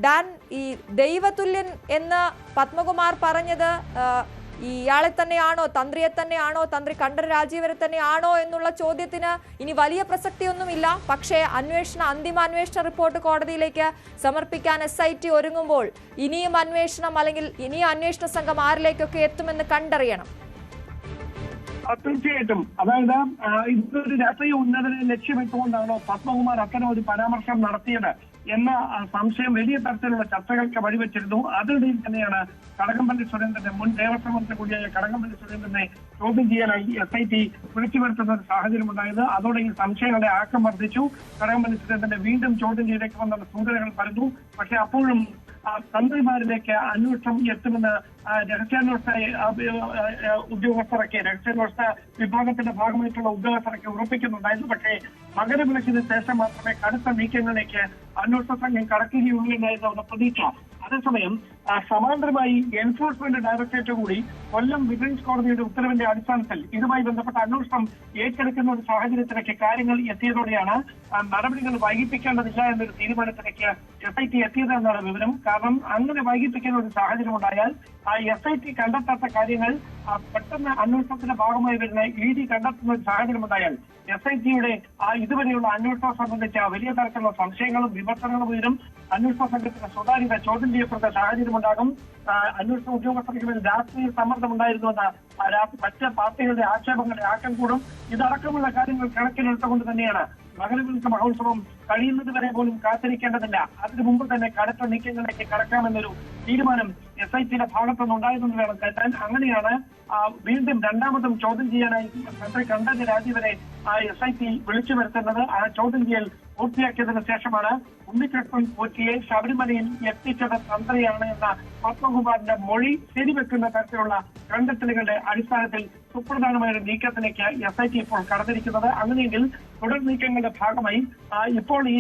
Dan, ഈ ദൈവതുല്യൻ എന്ന് പത്മകുമാർ പറഞ്ഞത് ഇയാളെ തന്നെയാണോ, തന്ത്രിയെ തന്നെയാണോ, തന്ത്രി കണ്ഠരര് രാജീവരെ തന്നെയാണോ എന്നുള്ള ചോദ്യത്തിന് ഇനി വലിയ പ്രസക്തിയൊന്നുമില്ല. പക്ഷേ അന്തിമ അന്വേഷണ റിപ്പോർട്ട് കോടതിയിലേക്ക് സമർപ്പിക്കാൻ SIT ഒരുങ്ങുമ്പോൾ ഇനിയും അന്വേഷണം അല്ലെങ്കിൽ ഇനിയും അന്വേഷണ സംഘം ആരിലേക്കൊക്കെ എത്തുമെന്ന് കണ്ടറിയണം. തീർച്ചയായിട്ടും. അതായത് ഇതൊരു രാഷ്ട്രീയ ഉന്നതനെ ലക്ഷ്യമിട്ടുകൊണ്ടാണോ പത്മകുമാർ അത്തരം ഒരു പരാമർശം നടത്തിയത് എന്ന സംശയം വലിയ തരത്തിലുള്ള ചർച്ചകൾക്ക് വഴിവെച്ചിരുന്നു. അതിനിടയിൽ തന്നെയാണ് കടകംപള്ളി സുരേന്ദ്രന്റെ മുൻ ദേവസ്വം മന്ത്രി കൂടിയായ കടകംപള്ളി സുരേന്ദ്രനെ ചോദ്യം ചെയ്യാനായി SIT വിളിച്ചു വരുത്തുന്ന ഒരു സാഹചര്യം ഉണ്ടായത്. അതോടെ ഈ സംശയങ്ങളുടെ ആക്കം വർദ്ധിച്ചു. കടകംപള്ളി സുരേന്ദ്രനെ വീണ്ടും ചോദ്യം ചെയ്തേക്കുമെന്നുള്ള സൂചനകൾ പറഞ്ഞു. പക്ഷെ അപ്പോഴും തന്ത്രിമാരിലേക്ക് അന്വേഷണം എത്തുമെന്ന് രഹസ്യാന്വേഷണ വിഭാഗത്തിന്റെ ഭാഗമായിട്ടുള്ള ഉദ്യോഗസ്ഥരൊക്കെ ഉറപ്പിക്കുന്നുണ്ടായിരുന്നു. പക്ഷേ മകരവിളക്കിന് ശേഷം മാത്രമേ കടുത്ത നീക്കങ്ങളിലേക്ക് അന്വേഷണ സംഘം കടക്കുകയുള്ളൂ എന്നായിരുന്നു പ്രതീക്ഷ. അതേസമയം സമാന്തരമായി എൻഫോഴ്സ്മെന്റ് ഡയറക്ടറേറ്റ് കൂടി കൊല്ലം വിജിലൻസ് കോടതിയുടെ ഉത്തരവിന്റെ അടിസ്ഥാനത്തിൽ ഇതുമായി ബന്ധപ്പെട്ട അന്വേഷണം ഏറ്റെടുക്കുന്ന ഒരു സാഹചര്യത്തിലേക്ക് കാര്യങ്ങൾ എത്തിയതോടെയാണ് നടപടികൾ വൈകിപ്പിക്കേണ്ടതില്ല എന്നൊരു തീരുമാനത്തിലേക്ക് SIT എത്തിയതെന്നാണ് വിവരം. കാരണം അങ്ങനെ വൈകിപ്പിക്കുന്ന ഒരു സാഹചര്യം ഉണ്ടായാൽ SIT കണ്ടെത്താത്ത കാര്യങ്ങൾ പെട്ടെന്ന് അന്വേഷണത്തിന്റെ ഭാഗമായി വരുന്ന ED കണ്ടെത്തുന്ന ഒരു സാഹചര്യം ഉണ്ടായാൽ SITയുടെ ഇതുവരെയുള്ള അന്വേഷണം സംബന്ധിച്ച വലിയ തരത്തിലുള്ള സംശയങ്ങളും വിമർശനങ്ങളും ഉയരും. അന്വേഷണ സംഘത്തിന്റെ സ്വകാര്യത ചോദ്യം ചെയ്യപ്പെടുന്ന സാഹചര്യം ഉണ്ടാകും. അന്വേഷണ ഉദ്യോഗസ്ഥർക്ക് മേൽ രാഷ്ട്രീയ സമ്മർദ്ദം ഉണ്ടായിരുന്നുവെന്ന മറ്റ് പാർട്ടികളുടെ ആക്ഷേപങ്ങളുടെ ആക്കം കൂടും. ഇതടക്കമുള്ള കാര്യങ്ങൾ കണക്കിലെടുത്തുകൊണ്ട് തന്നെയാണ് മകരവിളക്ക് മഹോത്സവം കഴിയുന്നത് വരെ പോലും കാത്തിരിക്കേണ്ടതില്ല, അതിനു മുമ്പ് തന്നെ കടുത്ത നീക്കങ്ങളിലേക്ക് കടക്കാമെന്നൊരു തീരുമാനം SITയുടെ ഭാഗത്തുനിന്ന് ഉണ്ടായതെന്ന് വേണം കരുതാൻ. അങ്ങനെയാണ് വീണ്ടും രണ്ടാമതും ചോദ്യം ചെയ്യാനായി തന്ത്രി കണ്ഠരര് രാജീവരെ SIT വിളിച്ചു വരുത്തുന്നത്. ആ ചോദ്യം ചെയ്യൽ പൂർത്തിയാക്കിയതിനു ശേഷമാണ് ഉണ്ണികൃഷ്ണൻ പോറ്റിയെ ശബരിമലയിൽ എത്തിച്ചത് തന്ത്രിയാണ് എന്ന പത്മകുമാറിന്റെ മൊഴി ശരിവെക്കുന്ന തരത്തിലുള്ള കണ്ടെത്തലുകളുടെ അടിസ്ഥാനത്തിൽ സുപ്രധാനമായ ഒരു നീക്കത്തിലേക്ക് SIT ഇപ്പോൾ കടന്നിരിക്കുന്നത്. അങ്ങനെയെങ്കിൽ തുടർ നീക്കങ്ങളുടെ ഭാഗമായി ഇപ്പോൾ ഈ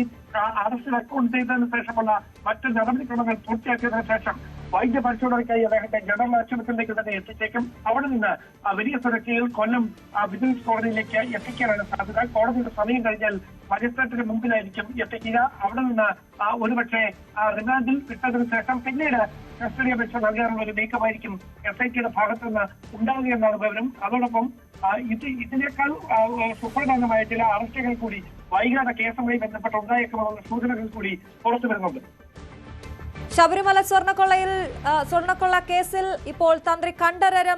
അറസ്റ്റ് റെക്കോർഡ് ചെയ്തതിനു ശേഷമുള്ള മറ്റ് നടപടിക്രമങ്ങൾ പൂർത്തിയാക്കിയതിനു ശേഷം വൈദ്യ പരിശോധനയ്ക്കായി അദ്ദേഹത്തെ ജനറൽ ആശുപത്രിയിലേക്ക് തന്നെ എത്തിച്ചേക്കും. അവിടെ നിന്ന് വലിയ സുരക്ഷയിൽ കൊല്ലം വിജിലൻസ് കോടതിയിലേക്ക് എത്തിക്കാനാണ് സാധ്യത. കോടതിയുടെ സമയം കഴിഞ്ഞാൽ മജിസ്ട്രേറ്റിന് മുമ്പിലായിരിക്കും എത്തിക്കുക. അവിടെ നിന്ന് ഒരുപക്ഷെ റിമാൻഡിൽ വിട്ടതിനു ശേഷം പിന്നീട് കസ്റ്റഡി അപേക്ഷ നൽകാനുള്ള ഒരു നീക്കമായിരിക്കും SITയുടെ ഭാഗത്തുനിന്ന് ഉണ്ടാവുകയെന്നാണ് വിവരം. അതോടൊപ്പം ഇതിനേക്കാൾ സുപ്രധാനമായ ചില അറസ്റ്റുകൾ കൂടി വൈകാതെ കേസുമായി ബന്ധപ്പെട്ട് ഉണ്ടായേക്കുമെന്നുള്ള സൂചനകൾ കൂടി പുറത്തു വരുന്നുണ്ട്. ശബരിമല സ്വർണ്ണക്കൊള്ള കേസിൽ ഇപ്പോൾ തന്ത്രി കണ്ഠരര്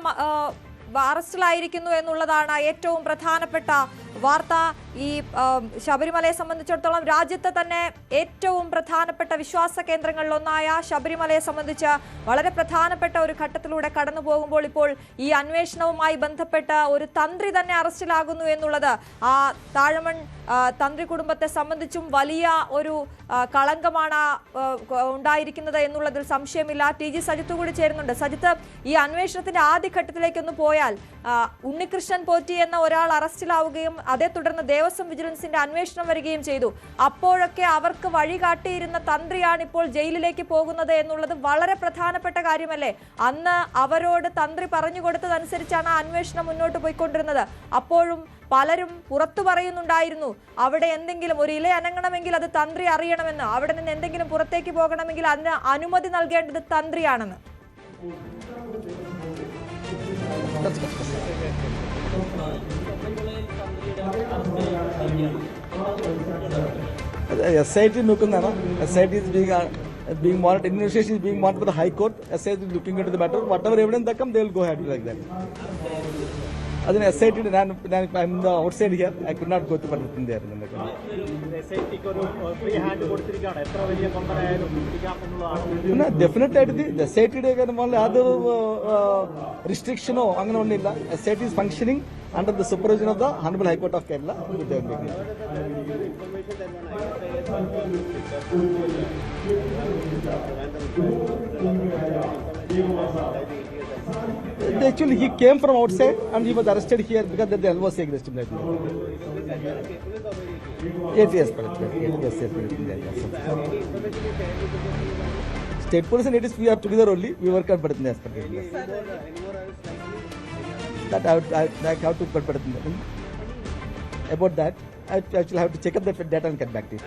അറസ്റ്റിലായിരിക്കുന്നു എന്നുള്ളതാണ് ഏറ്റവും പ്രധാനപ്പെട്ട വാർത്ത. ഈ ശബരിമലയെ സംബന്ധിച്ചിടത്തോളം രാജ്യത്തെ തന്നെ ഏറ്റവും പ്രധാനപ്പെട്ട വിശ്വാസ കേന്ദ്രങ്ങളിലൊന്നായ ശബരിമലയെ സംബന്ധിച്ച് വളരെ പ്രധാനപ്പെട്ട ഒരു ഘട്ടത്തിലൂടെ കടന്നു പോകുമ്പോൾ ഇപ്പോൾ ഈ അന്വേഷണവുമായി ബന്ധപ്പെട്ട ഒരു തന്ത്രി തന്നെ അറസ്റ്റിലാകുന്നു എന്നുള്ളത് ആ താഴമൺ തന്ത്രി കുടുംബത്തെ സംബന്ധിച്ചും വലിയ ഒരു കളങ്കമാണ് ഉണ്ടായിരിക്കുന്നത് എന്നുള്ളതിൽ സംശയമില്ല. TG സജിത്ത് കൂടി ചേരുന്നുണ്ട്. സജിത്ത്, ഈ അന്വേഷണത്തിന്റെ ആദ്യഘട്ടത്തിലേക്കൊന്ന് പോയാൽ ഉണ്ണികൃഷ്ണൻ പോറ്റി എന്ന ഒരാൾ അറസ്റ്റിലാവുകയും അതേ തുടർന്ന് ദേവസ്വം വിജിലൻസിന്റെ അന്വേഷണം വരികയും ചെയ്തു. അപ്പോഴൊക്കെ അവർക്ക് വഴികാട്ടിയിരുന്ന തന്ത്രിയാണ് ഇപ്പോൾ ജയിലിലേക്ക് പോകുന്നത് എന്നുള്ളത് വളരെ പ്രധാനപ്പെട്ട കാര്യമല്ലേ? അന്ന് അവരോട് തന്ത്രി പറഞ്ഞു കൊടുത്തതനുസരിച്ചാണ് അന്വേഷണം മുന്നോട്ട് പോയിക്കൊണ്ടിരുന്നത്. അപ്പോഴും പലരും പുറത്തു പറയുന്നുണ്ടായിരുന്നു അവിടെ എന്തെങ്കിലും ഒരു ഇല അനങ്ങണമെങ്കിൽ അത് തന്ത്രി അറിയണമെന്ന്, അവിടെ നിന്ന് എന്തെങ്കിലും പുറത്തേക്ക് പോകണമെങ്കിൽ അതിന് അനുമതി നൽകേണ്ടത് തന്ത്രിയാണെന്ന്. SIT നോക്കുന്നതാണ്. SIT is being monitored. Investigation is being monitored by the High Court. SIT is looking into the matter. Whatever evidence that comes, they will go ahead like that. അതിന് SIT I'm the outside here. I could not go to participate there. Definitely SITയുടെ യാതൊരു റിസ്ട്രിക്ഷനോ അങ്ങനെ ഒന്നുമില്ല. SIT is functioning under the supervision of the Honorable High Court of Kerala. Actually, he came from outside and he was arrested here because the LOC against him. Yes. State police and it is we are together only. We work on Bharat. That I have to put about that. I actually have to check up that data and get back to you.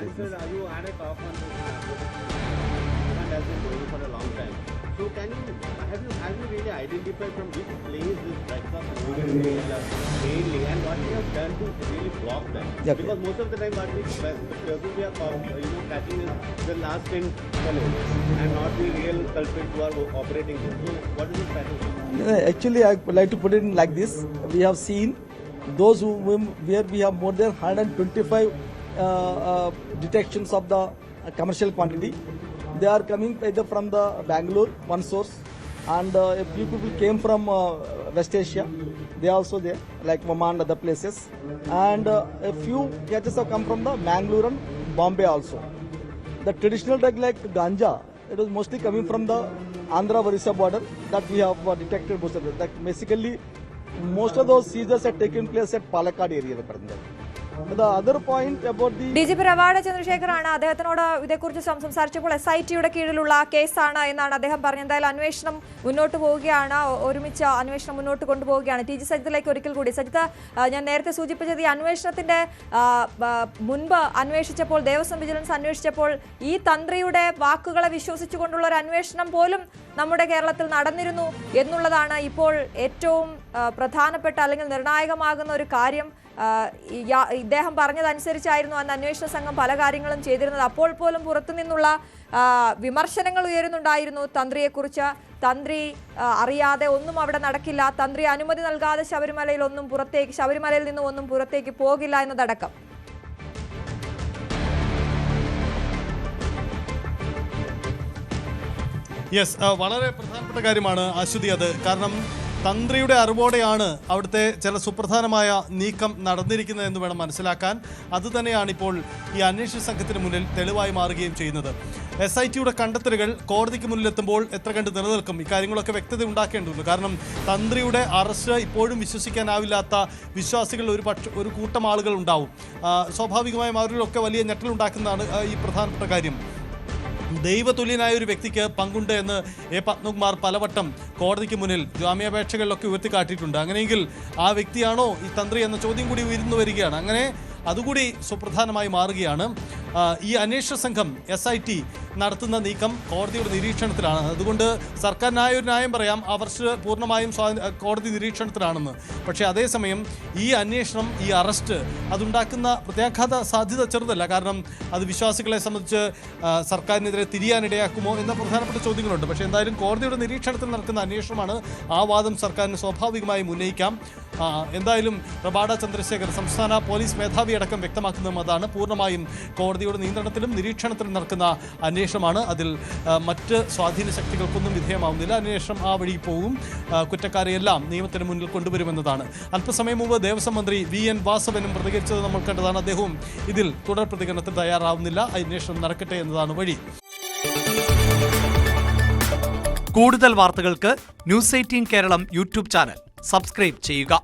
they identify from which place this drugs are moving mainly and what we have done to really block them? Yeah. Because most of the time what we person we are catching is the last 10 fellows and not the real culprits who are operating this. So what is the strategy? Actually, I would like to put it in like this. We have seen those where we have more than 125 detections of the commercial quantity. They are coming either from the Bangalore, one source, and a few people came from West Asia. They are also there, like Oman and other places. And a few catches have come from the Bangalore and Bombay also. The traditional drug like ganja, it was mostly coming from the Andhra-Orissa border that we have detected most of it. That basically, most of those seizures had taken place at Palakkad area. The other point about the DGP Ravada Chandrasekhar അദ്ദേഹത്തിനോട് ഇതേക്കുറിച്ച് സംസാരിച്ചപ്പോൾ SIT-യുടെ കീഴിലുള്ള കേസാണ് എന്നാണ് അദ്ദേഹം പറഞ്ഞത്. എന്തായാലും അന്വേഷണം മുന്നോട്ട് പോവുകയാണ്, ഒരുമിച്ച് അന്വേഷണം മുന്നോട്ട് കൊണ്ടുപോവുകയാണ്. TG സജിത്തിലേക്ക് ഒരിക്കൽ കൂടി. സജിത്ത്, ഞാൻ നേരത്തെ സൂചിപ്പിച്ചത് ഈ അന്വേഷണത്തിന്റെ മുൻപ് അന്വേഷിച്ചപ്പോൾ, ദേവസ്വം വിജിലൻസ് അന്വേഷിച്ചപ്പോൾ ഈ തന്ത്രിയുടെ വാക്കുകളെ വിശ്വസിച്ചുകൊണ്ടുള്ള ഒരു അന്വേഷണം പോലും നമ്മുടെ കേരളത്തിൽ നടന്നിരുന്നു എന്നുള്ളതാണ് ഇപ്പോൾ ഏറ്റവും പ്രധാനപ്പെട്ട അല്ലെങ്കിൽ നിർണായകമാകുന്ന ഒരു കാര്യം. ഇദ്ദേഹം പറഞ്ഞതനുസരിച്ചായിരുന്നു അന്ന് അന്വേഷണ സംഘം പല കാര്യങ്ങളും ചെയ്തിരുന്നത്. അപ്പോൾ പോലും പുറത്തുനിന്നുള്ള വിമർശനങ്ങൾ ഉയരുന്നുണ്ടായിരുന്നു തന്ത്രിയെക്കുറിച്ച്. തന്ത്രി അറിയാതെ ഒന്നും അവിടെ നടക്കില്ല, തന്ത്രി അനുമതി നൽകാതെ ശബരിമലയിൽ നിന്നും ഒന്നും പുറത്തേക്ക് പോകില്ല എന്നതടക്കം. യെസ്, വളരെ പ്രധാനപ്പെട്ട കാര്യമാണ് അശ്വതി അത്. കാരണം തന്ത്രിയുടെ അറിവോടെയാണ് അവിടുത്തെ ചില സുപ്രധാനമായ നീക്കം നടന്നിരിക്കുന്നത് എന്ന് വേണം മനസ്സിലാക്കാൻ. അതുതന്നെയാണ് ഇപ്പോൾ ഈ അന്വേഷണ സംഘത്തിന് മുന്നിൽ തെളിവായി മാറുകയും ചെയ്യുന്നത്. SIT-യുടെ കണ്ടെത്തലുകൾ കോടതിക്ക് മുന്നിലെത്തുമ്പോൾ എത്ര കണ്ട് നിലനിൽക്കും, ഇക്കാര്യങ്ങളൊക്കെ വ്യക്തത ഉണ്ടാക്കേണ്ടതുണ്ട്. കാരണം തന്ത്രിയുടെ അറസ്റ്റ് ഇപ്പോഴും വിശ്വസിക്കാനാവില്ലാത്ത വിശ്വാസികൾ ഒരു കൂട്ടം ആളുകൾ ഉണ്ടാവും. സ്വാഭാവികമായും അവരിലൊക്കെ വലിയ ഞെട്ടലുണ്ടാക്കുന്നതാണ് ഈ പ്രധാനപ്പെട്ട കാര്യം. ദൈവതുല്യനായ ഒരു വ്യക്തിക്ക് പങ്കുണ്ട് എന്ന് പത്മകുമാർ പലവട്ടം കോടതിക്ക് മുന്നിൽ ജാമ്യാപേക്ഷകളിലൊക്കെ ഉയർത്തിക്കാട്ടിയിട്ടുണ്ട്. അങ്ങനെയെങ്കിൽ ആ വ്യക്തിയാണോ ഈ തന്ത്രി എന്ന ചോദ്യം കൂടി ഉയർന്നു വരികയാണ്. അങ്ങനെ അതുകൂടി സുപ്രധാനമായി മാറുകയാണ്. ഈ അന്വേഷണ സംഘം SIT നടത്തുന്ന നീക്കം കോടതിയുടെ നിരീക്ഷണത്തിലാണ്. അതുകൊണ്ട് സർക്കാരിനായ ഒരു ന്യായം പറയാം, അവർ പൂർണ്ണമായും കോടതി നിരീക്ഷണത്തിലാണെന്ന്. പക്ഷേ അതേസമയം ഈ അന്വേഷണം, ഈ അറസ്റ്റ് അതുണ്ടാക്കുന്ന പ്രത്യാഘാത സാധ്യത ചെറുതല്ല. കാരണം അത് വിശ്വാസികളെ സംബന്ധിച്ച് സർക്കാരിനെതിരെ തിരിയാനിടയാക്കുമോ എന്ന പ്രധാനപ്പെട്ട ചോദ്യങ്ങളുണ്ട്. പക്ഷേ എന്തായാലും കോടതിയുടെ നിരീക്ഷണത്തിൽ നടക്കുന്ന അന്വേഷണമാണ്. ആ വാദം സർക്കാരിന് സ്വാഭാവികമായും ഉന്നയിക്കാം. എന്തായാലും റബാഡ ചന്ദ്രശേഖർ സംസ്ഥാന പോലീസ് മേധാവി അടക്കം വ്യക്തമാക്കുന്നതും അതാണ്. പൂർണ്ണമായും കോടതിയുടെ നിയന്ത്രണത്തിലും നിരീക്ഷണത്തിലും നടക്കുന്ന അന്വേഷണമാണ്. അതിൽ മറ്റ് സ്വാധീന ശക്തികൾക്കൊന്നും വിധേയമാവുന്നില്ല. അന്വേഷണം ആ വഴി പോകും. കുറ്റക്കാരെയെല്ലാം നിയമത്തിന് മുന്നിൽ കൊണ്ടുവരുമെന്നതാണ്. അല്പസമയം മുമ്പ് ദേവസ്വം മന്ത്രി VN വാസവനും പ്രതികരിച്ചത് നമ്മൾ കണ്ടതാണ്. അദ്ദേഹവും ഇതിൽ തുടർ പ്രതികരണത്തിന് തയ്യാറാവുന്നില്ല. അന്വേഷണം നടക്കട്ടെ എന്നതാണ് വഴി. കൂടുതൽ വാർത്തകൾക്ക് News 18 Keralam YouTube channel subscribe ചെയ്യുക.